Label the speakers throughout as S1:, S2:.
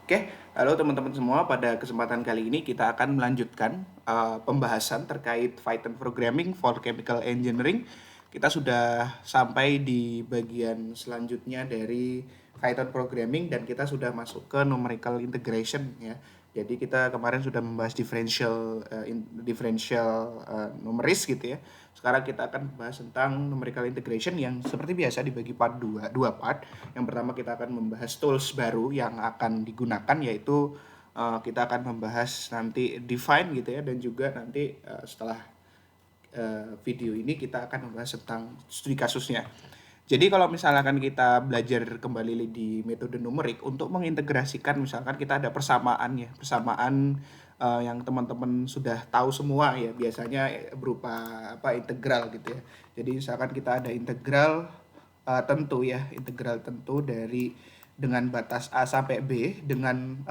S1: Oke, halo teman-teman semua. Pada kesempatan kali ini kita akan melanjutkan pembahasan terkait Python Programming for Chemical Engineering. Kita sudah sampai di bagian selanjutnya dari Python Programming dan kita sudah masuk ke numerical integration ya. Jadi kita kemarin sudah membahas differential numeris gitu ya. Sekarang kita akan membahas tentang numerical integration yang seperti biasa dibagi dua part. Yang pertama kita akan membahas tools baru yang akan digunakan, yaitu kita akan membahas nanti define gitu ya, dan juga nanti setelah video ini kita akan membahas tentang studi kasusnya. Jadi kalau misalkan kita belajar kembali di metode numerik untuk mengintegrasikan, misalkan kita ada persamaan ya, persamaan yang teman-teman sudah tahu semua ya, biasanya berupa integral gitu ya. Jadi misalkan kita ada integral tentu ya, integral tentu dari dengan batas A sampai B dengan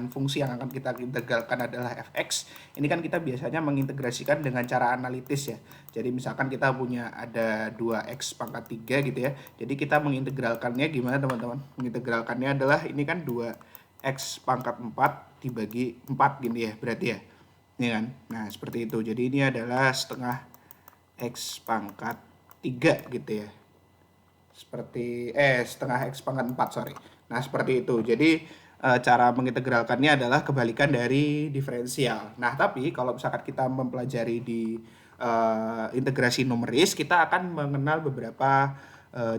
S1: fungsi yang akan kita integralkan adalah fx. Ini kan kita biasanya mengintegrasikan dengan cara analitis ya. Jadi misalkan kita punya ada 2x pangkat 3 gitu ya. Jadi kita mengintegralkannya gimana teman-teman? Mengintegralkannya adalah ini kan 2x pangkat 4 dibagi 4 gini ya berarti ya. Ini kan. Nah, seperti itu. Jadi ini adalah setengah x pangkat 3 gitu ya. Setengah x pangkat 4, sorry. Nah, seperti itu. Jadi cara mengintegralkannya adalah kebalikan dari diferensial. Nah, tapi kalau misalkan kita mempelajari di integrasi numeris, kita akan mengenal beberapa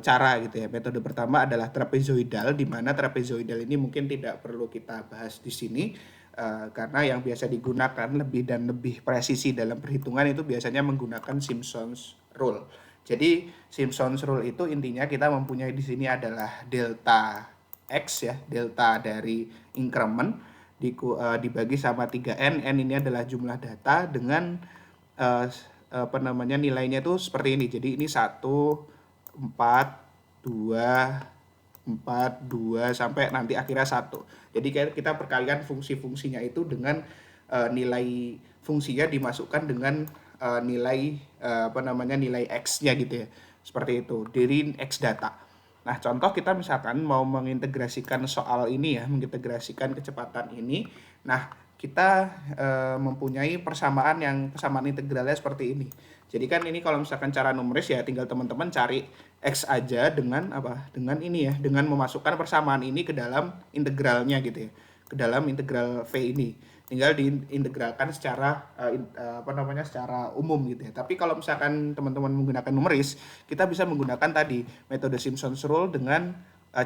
S1: cara gitu ya. Metode pertama adalah trapezoidal, di mana trapezoidal ini mungkin tidak perlu kita bahas di sini karena yang biasa digunakan lebih dan lebih presisi dalam perhitungan itu biasanya menggunakan Simpson's rule. Jadi Simpson's rule itu intinya kita mempunyai di sini adalah delta x ya, delta dari increment dibagi sama 3n. N ini adalah jumlah data dengan nilainya itu seperti ini. Jadi ini 1, 4, 2, 4, 2 sampai nanti akhirnya 1. Jadi kita perkalikan fungsi-fungsinya itu dengan nilai fungsinya dimasukkan dengan nilai nilai x-nya gitu ya. Seperti itu dari x data. Nah, contoh kita misalkan mau mengintegrasikan soal ini ya, mengintegrasikan kecepatan ini. Nah, kita mempunyai persamaan integralnya seperti ini. Jadi kan ini kalau misalkan cara numeris ya tinggal teman-teman cari x aja dengan Dengan ini ya, dengan memasukkan persamaan ini ke dalam integralnya gitu ya. Ke dalam integral v ini. Tinggal diintegralkan secara secara umum gitu ya. Tapi kalau misalkan teman-teman menggunakan numeris, kita bisa menggunakan tadi metode Simpson's rule dengan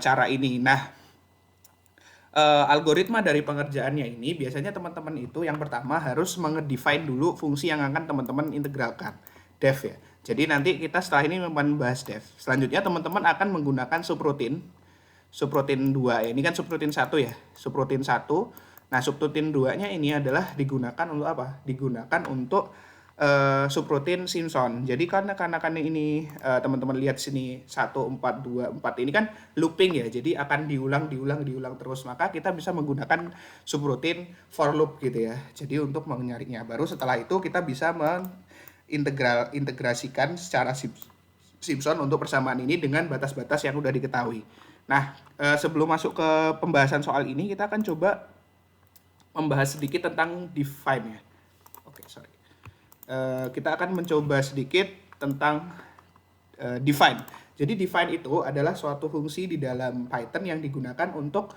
S1: cara ini. Nah, algoritma dari pengerjaannya ini biasanya teman-teman itu yang pertama harus mengedefine dulu fungsi yang akan teman-teman integralkan, def ya. Jadi nanti kita setelah ini membahas def. Selanjutnya teman-teman akan menggunakan subroutine 2 ya. Ini kan subroutine 1 ya, subroutine 1. Nah, subroutine 2-nya ini adalah digunakan untuk apa? Digunakan untuk subroutine Simpson. Jadi karena ini teman-teman lihat sini 1, 4, 2, 4 ini kan looping ya. Jadi akan diulang terus. Maka kita bisa menggunakan subroutine for loop gitu ya. Jadi untuk mencarinya. Baru setelah itu kita bisa integrasikan secara Simpson untuk persamaan ini dengan batas-batas yang udah diketahui. Nah, sebelum masuk ke pembahasan soal ini, kita akan coba membahas sedikit tentang define ya. Oke, sorry. Kita akan mencoba sedikit tentang define. Jadi define itu adalah suatu fungsi di dalam Python yang digunakan untuk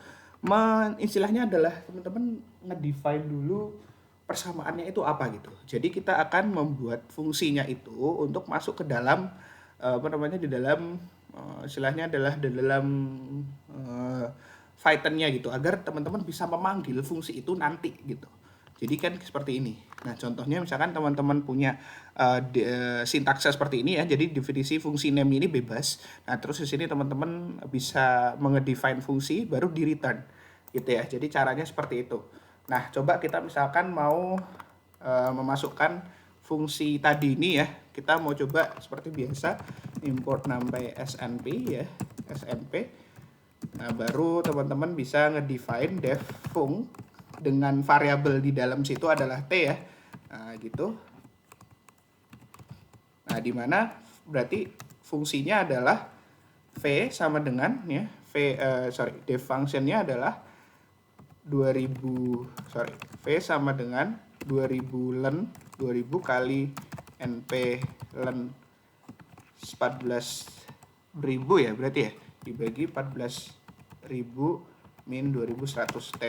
S1: istilahnya adalah teman-teman ngedefine dulu persamaannya itu apa gitu. Jadi kita akan membuat fungsinya itu untuk masuk ke dalam di dalam istilahnya adalah di dalam Python-nya gitu, agar teman-teman bisa memanggil fungsi itu nanti gitu. Jadi kan seperti ini. Nah, contohnya misalkan teman-teman punya sintaksnya seperti ini ya. Jadi definisi fungsi name ini bebas. Nah, terus di sini teman-teman bisa mengedefine fungsi baru di return gitu ya. Jadi caranya seperti itu. Nah, coba kita misalkan mau memasukkan fungsi tadi ini ya. Kita mau coba seperti biasa import numpy snp ya, snp. Nah, baru teman-teman bisa ngedefine def func dengan variabel di dalam situ adalah t ya. Nah, gitu. Nah, di mana berarti fungsinya adalah v sama dengan ya, def functionnya adalah V sama dengan 2000 len 2000 kali NP len 14.000 ya berarti ya, dibagi 14.000 min 2100 T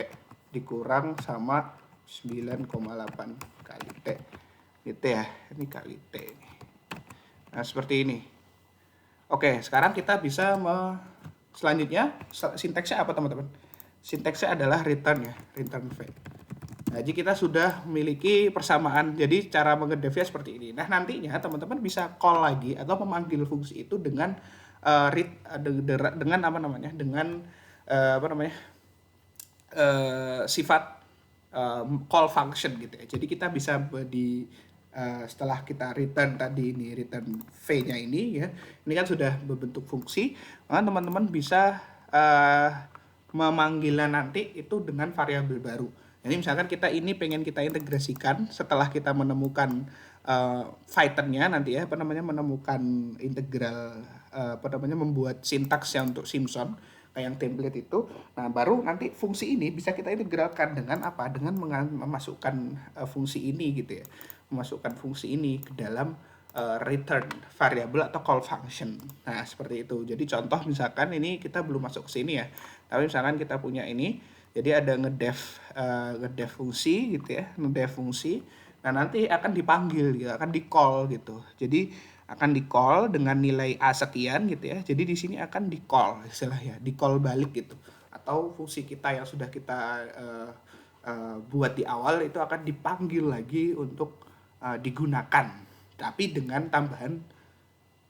S1: dikurang sama 9,8 kali T gitu ya, ini kali T. Nah seperti ini. Oke, sekarang kita bisa selanjutnya sinteksnya apa teman-teman? Sinteksnya adalah return ya, return V. Nah, jadi kita sudah memiliki persamaan. Jadi cara mengedevnya seperti ini. Nah, nantinya teman-teman bisa call lagi atau memanggil fungsi itu dengan dengan apa namanya? Dengan sifat call function gitu ya. Jadi kita bisa setelah kita return tadi ini, return V-nya ini ya, ini kan sudah berbentuk fungsi, maka teman-teman bisa memanggilnya nanti itu dengan variabel baru. Jadi misalkan kita ini pengen kita integrasikan setelah kita menemukan fighternya nanti ya, menemukan integral membuat sintaksnya untuk Simpson kayak yang template itu. Nah, baru nanti fungsi ini bisa kita integralkan dengan apa? Dengan memasukkan fungsi ini gitu ya. Memasukkan fungsi ini ke dalam return variable atau call function. Nah, seperti itu. Jadi contoh misalkan ini kita belum masuk ke sini ya. Tapi misalkan kita punya ini, jadi ada ngedef fungsi gitu ya, ngedef fungsi. Nah, nanti akan dipanggil ya, akan di-call gitu. Jadi akan di-call dengan nilai A sekian gitu ya. Jadi di sini akan di-call istilahnya, di-call balik gitu. Atau fungsi kita yang sudah kita buat di awal itu akan dipanggil lagi untuk digunakan. Tapi dengan tambahan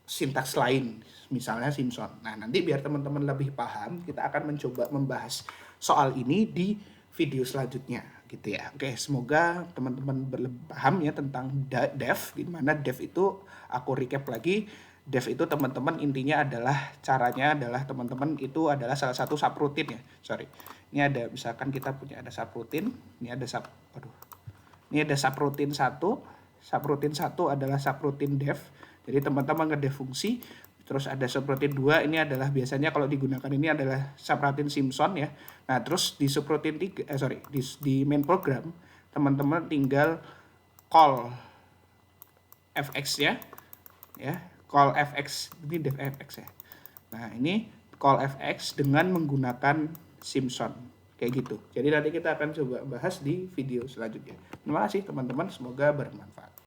S1: sintaks lain, misalnya Simpson. Nah, nanti biar teman-teman lebih paham, kita akan mencoba membahas soal ini di video selanjutnya gitu ya. Oke, semoga teman-teman paham ya tentang dev, di mana dev itu aku recap lagi. Dev itu teman-teman intinya adalah caranya adalah teman-teman itu adalah salah satu subroutine ya. Sorry. Ini ada misalkan kita punya ada subroutine, ini ada ini ada subroutine 1. Subroutine 1 adalah subroutine dev. Jadi teman-teman ngedev fungsi. Terus ada subroutine 2, ini adalah biasanya kalau digunakan ini adalah subroutine Simpson ya. Nah, terus di subroutine 3 di main program teman-teman tinggal call fx-nya ya. Call fx, ini dev fx ya. Nah, ini call fx dengan menggunakan Simpson kayak gitu. Jadi nanti kita akan coba bahas di video selanjutnya. Terima kasih teman-teman, semoga bermanfaat.